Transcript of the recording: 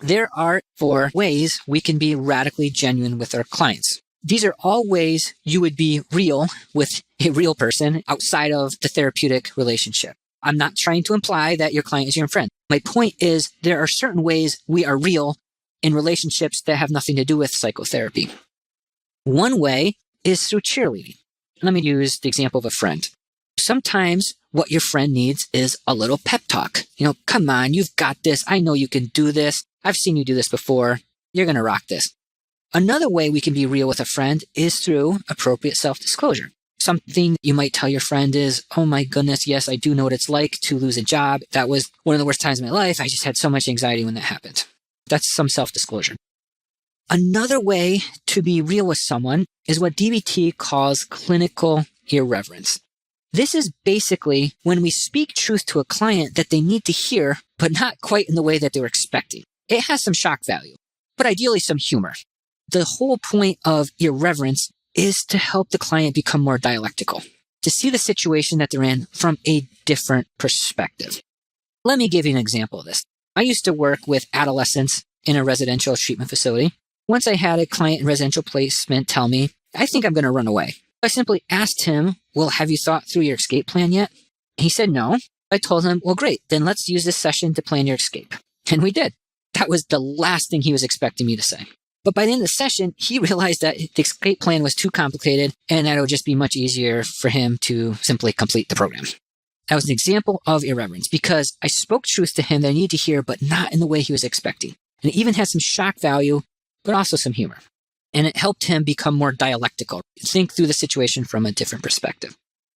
There are 4 ways we can be radically genuine with our clients. These are all ways you would be real with a real person outside of the therapeutic relationship. I'm not trying to imply that your client is your friend. My point is there are certain ways we are real in relationships that have nothing to do with psychotherapy. One way is through cheerleading. Let me use the example of a friend. Sometimes what your friend needs is a little pep talk. Come on, you've got this. I know you can do this. I've seen you do this before. You're going to rock this. Another way we can be real with a friend is through appropriate self-disclosure. Something you might tell your friend is, oh my goodness, yes, I do know what it's like to lose a job. That was one of the worst times of my life. I just had so much anxiety when that happened. That's some self-disclosure. Another way to be real with someone is what DBT calls clinical irreverence. This is basically when we speak truth to a client that they need to hear, but not quite in the way that they were expecting. It has some shock value, but ideally some humor. The whole point of irreverence is to help the client become more dialectical, to see the situation that they're in from a different perspective. Let me give you an example of this. I used to work with adolescents in a residential treatment facility. Once I had a client in residential placement tell me, I think I'm going to run away. I simply asked him, well, have you thought through your escape plan yet? He said no. I told him, well, great, then let's use this session to plan your escape. And we did. That was the last thing he was expecting me to say. But by the end of the session, he realized that the escape plan was too complicated and that it would just be much easier for him to simply complete the program. That was an example of irreverence because I spoke truth to him that I needed to hear, but not in the way he was expecting. And it even had some shock value, but also some humor. And it helped him become more dialectical, think through the situation from a different perspective.